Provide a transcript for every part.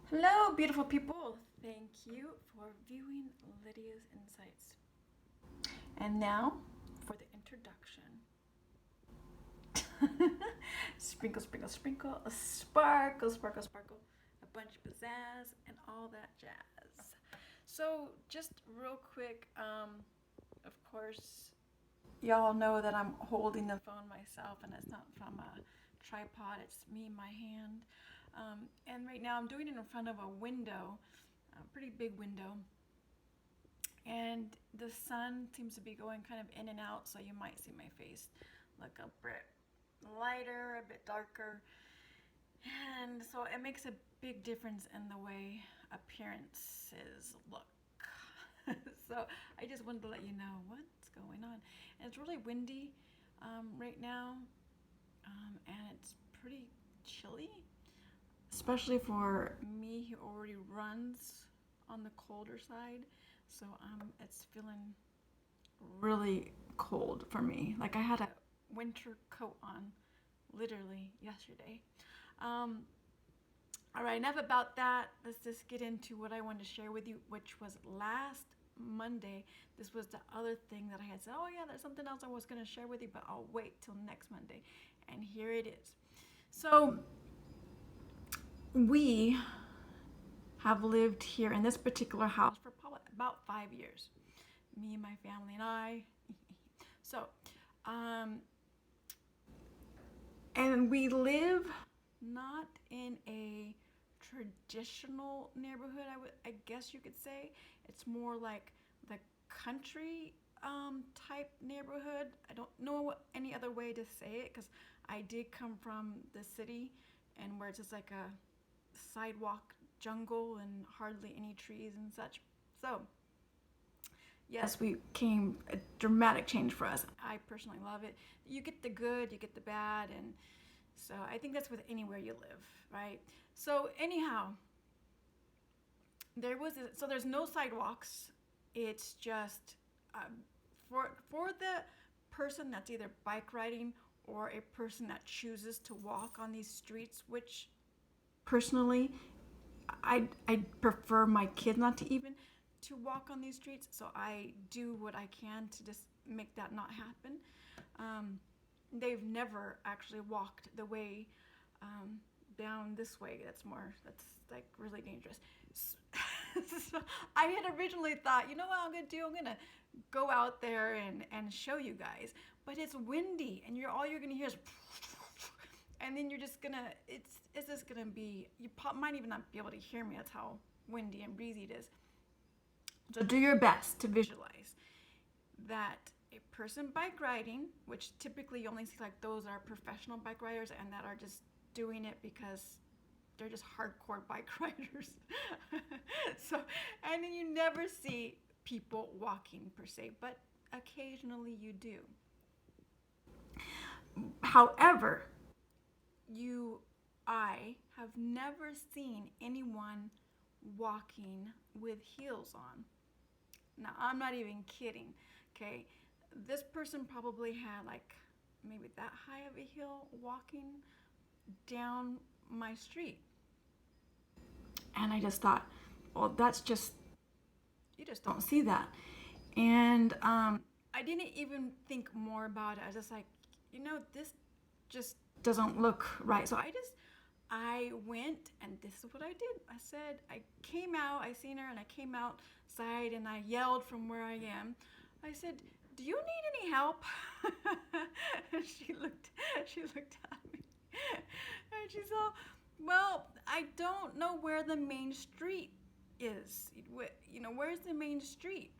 Hello, beautiful people. Thank you for viewing Lydia's Insights. And now for the introduction. Sprinkle, sprinkle, sprinkle, a sparkle, sparkle, sparkle, a bunch of pizzazz, and all that jazz. So, just real quick, of course, y'all know that I'm holding the phone myself, and it's not from a tripod, it's me, my hand. And right now I'm doing it in front of a window, a pretty big window, and the sun seems to be going kind of in and out, so you might see my face look a bit lighter, a bit darker, and so it makes a big difference in the way appearances look. So I just wanted to let you know what's going on. And it's really windy right now, and it's pretty chilly, especially for me who already runs on the colder side. So it's feeling really cold for me. Like I had a winter coat on literally yesterday. Um, all right, enough about that. Let's just get into what I wanted to share with you, which was last Monday. This was the other thing that I had said, oh, yeah, there's something else I was going to share with you, but I'll wait till next Monday. And here it is. So, we have lived here in this particular house for probably about 5 years. Me and my family and I. So, um, and we live not in a traditional neighborhood. I guess you could say it's more like the country type neighborhood. I don't know any other way to say it because I did come from the city, and where it's just like a sidewalk jungle and hardly any trees and such. So, yes, we came a dramatic change for us. I personally love it. You get the good, you get the bad, and so I think that's with anywhere you live, right? So anyhow, there's no sidewalks. It's just for the person that's either bike riding or a person that chooses to walk on these streets, which personally I prefer my kid not to even to walk on these streets, so I do what I can to just make that not happen. Um, they've never actually walked the way down this way. That's like really dangerous. So I had originally thought, you know what I'm gonna do? I'm gonna go out there and show you guys, but it's windy, and all you're gonna hear is and then you're just gonna it's just gonna be might even not be able to hear me. That's how windy and breezy it is. So do your best to visualize that a person bike riding, which typically you only see like those are professional bike riders and that are just doing it because they're just hardcore bike riders. So, and then you never see people walking per se, but occasionally you do. However, I have never seen anyone walking with heels on. Now, I'm not even kidding, okay? This person probably had like maybe that high of a hill walking down my street. And I just thought, well, you just don't see that. And I didn't even think more about it. I was just like, this just doesn't look right. So I went, and this is what I did. I seen her, and I came outside, and I yelled from where I am. I said, "Do you need any help?" And she looked at me, and she said, "Well, I don't know where the main street is. Where's the main street?"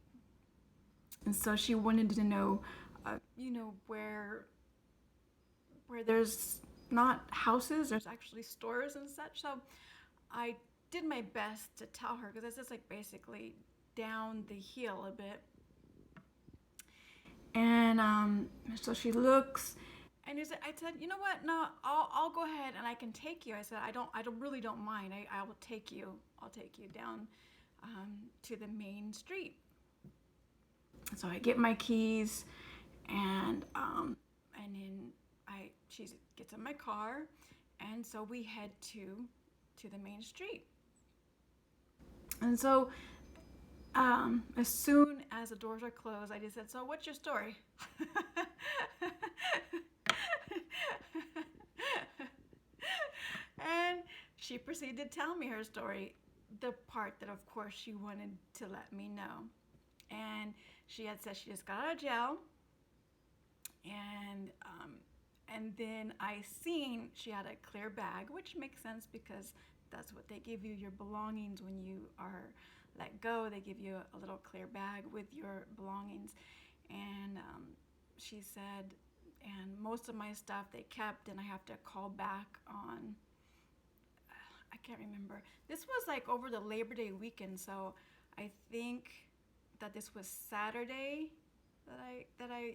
And so she wanted to know, where there's not houses, there's actually stores and such. So I did my best to tell her because it's just like basically down the hill a bit. And so she looks, and I said, you know what? No, I'll go ahead and I can take you. I said, I don't really don't mind. I will take you. I'll take you down to the main street. So I get my keys, and then she gets in my car, and so we head to the main street. And so as soon as the doors are closed, I just said, "So, what's your story?" And she proceeded to tell me her story, the part that, of course, she wanted to let me know. And she had said she just got out of jail, and then I seen she had a clear bag, which makes sense because that's what they give you, your belongings when you are let go. They give you a little clear bag with your belongings. And she said, and most of my stuff they kept, and I have to call back on. I can't remember. This was like over the Labor Day weekend, so I think that this was Saturday that I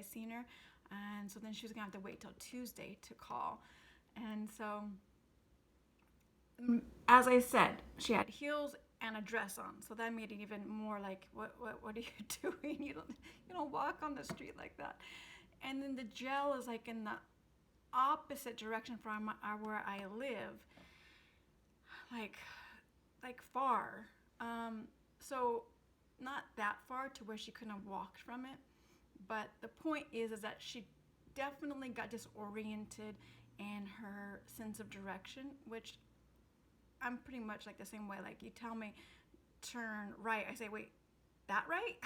seen her, and so then she was gonna have to wait till Tuesday to call, and so as I said, she had heels and a dress on, so that made it even more like, what are you doing? You don't walk on the street like that. And then the jail is like in the opposite direction from where I live, like far. So not that far to where she couldn't have walked from it. But the point is that she definitely got disoriented in her sense of direction, which I'm pretty much like the same way. Like you tell me, turn right, I say, wait, that right?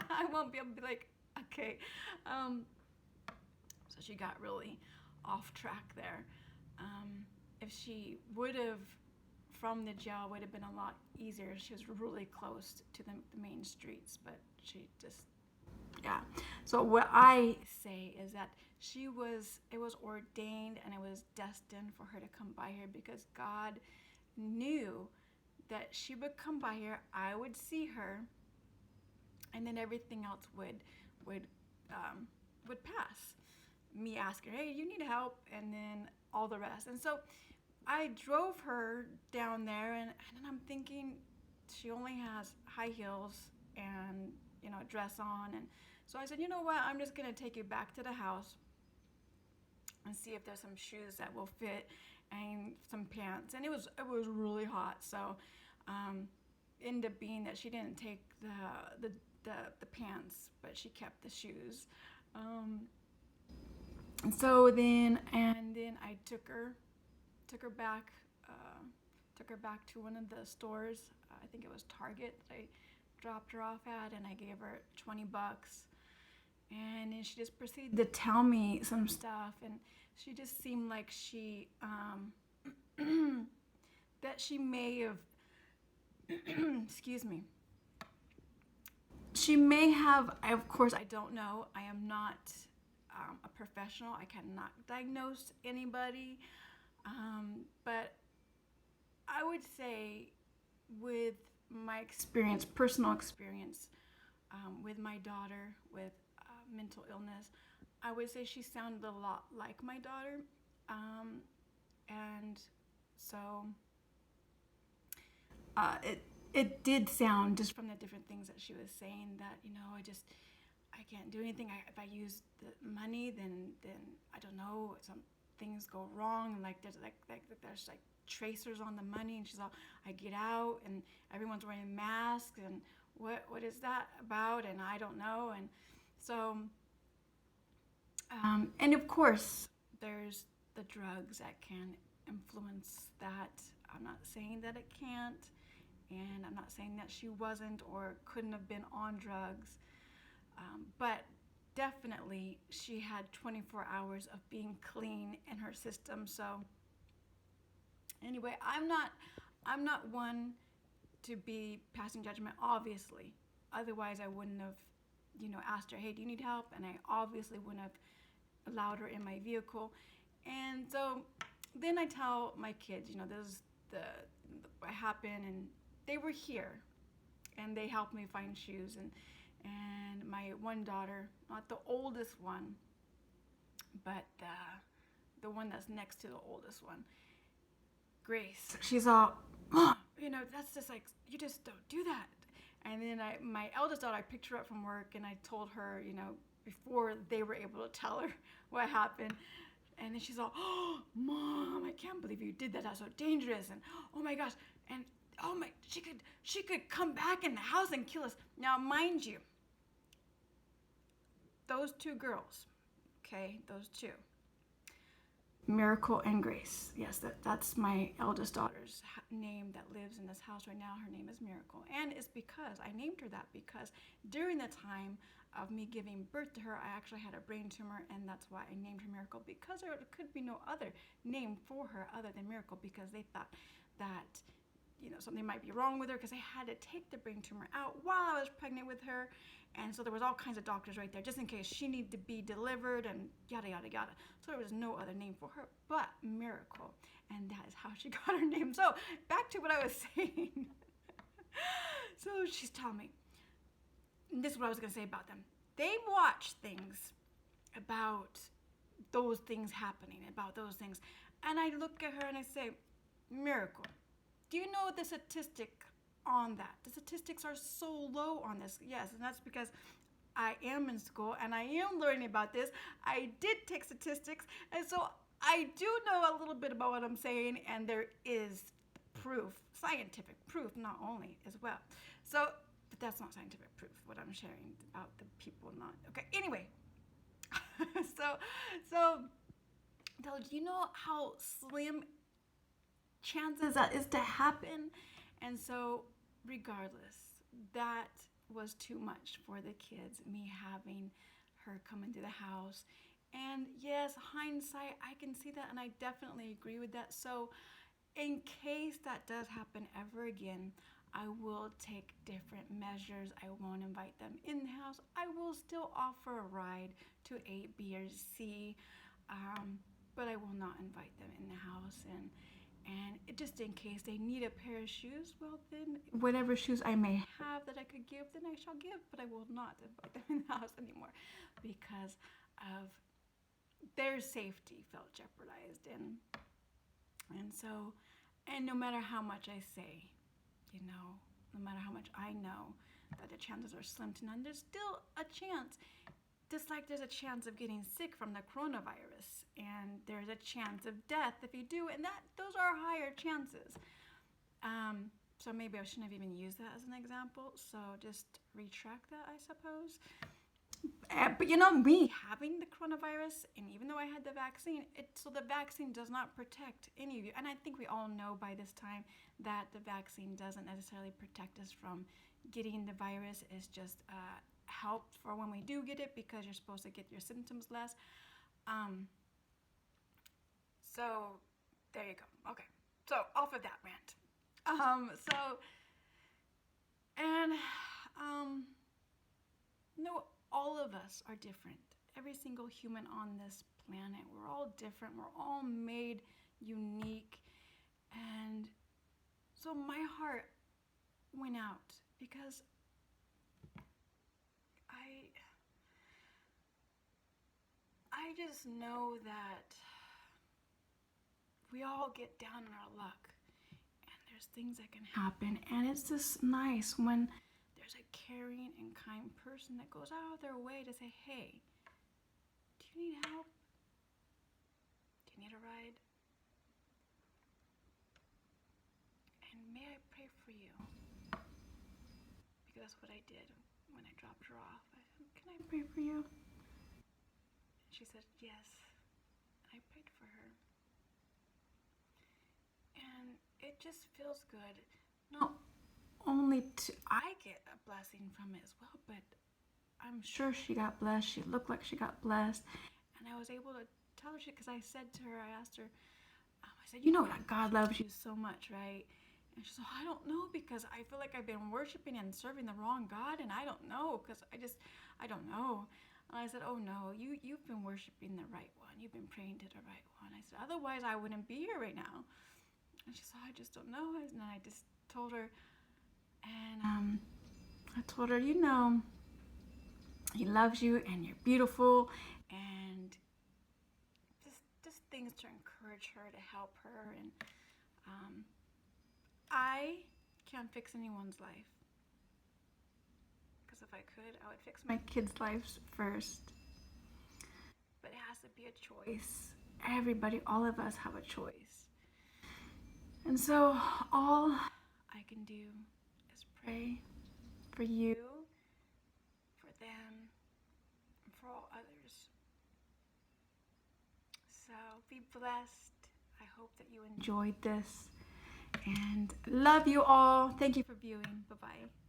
I won't be able to be like, okay. So she got really off track there. If she would have from the jail, would have been a lot easier. She was really close to the main streets, but she just, yeah. So what I say is that it was ordained and it was destined for her to come by here because God knew that she would come by here, I would see her, and then everything else would pass. Me asking, hey, you need help, and then all the rest. And so I drove her down there, and then I'm thinking she only has high heels and a dress on, and so I said, you know what? I'm just gonna take you back to the house and see if there's some shoes that will fit and some pants. And it was really hot, so ended up being that she didn't take the pants, but she kept the shoes. So then I took her back to one of the stores. I think it was Target. I dropped her off at, and I gave her $20. And then she just proceeded to tell me some stuff, and she just seemed like she that she may have excuse me, she may have, of course I don't know, I am not a professional, I cannot diagnose anybody, but I would say with my experience, personal experience, with my daughter with mental illness, I would say she sounded a lot like my daughter, and so it did sound, just from the different things that she was saying, that I can't do anything. If I use the money, then I don't know, some things go wrong. Like there's tracers on the money, and she's all, I get out and everyone's wearing masks, and what is that about? And I don't know. And so and of course there's the drugs that can influence that. I'm not saying that it can't, and I'm not saying that she wasn't or couldn't have been on drugs, but definitely she had 24 hours of being clean in her system. So anyway, I'm not one to be passing judgment, obviously. Otherwise I wouldn't have asked her, hey, do you need help? And I obviously wouldn't have allowed her in my vehicle. And so then I tell my kids, this is what happened, and they were here and they helped me find shoes, and my one daughter, not the oldest one, but the one that's next to the oldest one, Grace, she's all, Mom, that's just like, you just don't do that. And then my eldest daughter, I picked her up from work, and I told her, before they were able to tell her what happened. And then she's all, oh, Mom, I can't believe you did that. That's so dangerous. And oh my gosh. And oh my, she could come back in the house and kill us. Now, mind you, those two girls, okay, those two, Miracle and Grace. Yes, that's my eldest daughter's name that lives in this house right now. Her name is Miracle. And it's because I named her that because during the time of me giving birth to her, I actually had a brain tumor, and that's why I named her Miracle, because there could be no other name for her other than Miracle, because they thought that something might be wrong with her, because I had to take the brain tumor out while I was pregnant with her. And so there was all kinds of doctors right there just in case she needed to be delivered and yada, yada, yada. So there was no other name for her but Miracle. And that is how she got her name. So back to what I was saying. So she's telling me, this is what I was going to say about them. They watch things about those things happening, about those things. And I look at her and I say, Miracle, do you know the statistic on that? The statistics are so low on this. Yes, and that's because I am in school and I am learning about this. I did take statistics, and so I do know a little bit about what I'm saying, and there is proof, scientific proof, not only as well. So, but that's not scientific proof, what I'm sharing about the people not. Okay, anyway. so, do you know how slim chances that is to happen? And so, regardless, that was too much for the kids, me having her come into the house. And yes, hindsight, I can see that, and I definitely agree with that. So in case that does happen ever again, I will take different measures. I won't invite them in the house. I will still offer a ride to A, B, or C, but I will not invite them in the house. And just in case they need a pair of shoes, well then, whatever shoes I may have that I could give, then I shall give, but I will not invite them in the house anymore because of their safety felt jeopardized. And so, and no matter how much I say, no matter how much I know that the chances are slim to none, there's still a chance. Just like there's a chance of getting sick from the coronavirus, and there's a chance of death if you do, and those are higher chances. So maybe I shouldn't have even used that as an example. So just retract that, I suppose. But me having the coronavirus, and even though I had the vaccine, so the vaccine does not protect any of you. And I think we all know by this time that the vaccine doesn't necessarily protect us from getting the virus. It's just help for when we do get it, because you're supposed to get your symptoms less. So there you go. Okay. So off of that rant. No, all of us are different. Every single human on this planet, we're all different. We're all made unique. And so my heart went out because I just know that we all get down on our luck, and there's things that can happen, and it's just nice when there's a caring and kind person that goes out of their way to say, hey, do you need help? Do you need a ride? And may I pray for you? Because that's what I did when I dropped her off. I said, can I pray for you? And she said, yes. And I prayed for her. And it just feels good. Not only I get a blessing from it as well, but I'm sure she got blessed. She looked like she got blessed. And I was able to tell her, because I said to her, I asked her, I said, that God loves you so much, right? And she said, I don't know, because I feel like I've been worshiping and serving the wrong God, and I don't know, because I don't know. And I said, oh no, you've been worshiping the right one. You've been praying to the right one. I said, otherwise I wouldn't be here right now. And she said, I just don't know. And I just told her, and I told her, He loves you, and you're beautiful, and just things to encourage her, to help her. And I can't fix anyone's life, because if I could, I would fix my kids' lives first. But it has to be a choice. Everybody, all of us have a choice. And so all I I can do is pray for you, for them, and for all others. So be blessed. I hope that you enjoyed this. And love you all. Thank you for viewing. Bye-bye.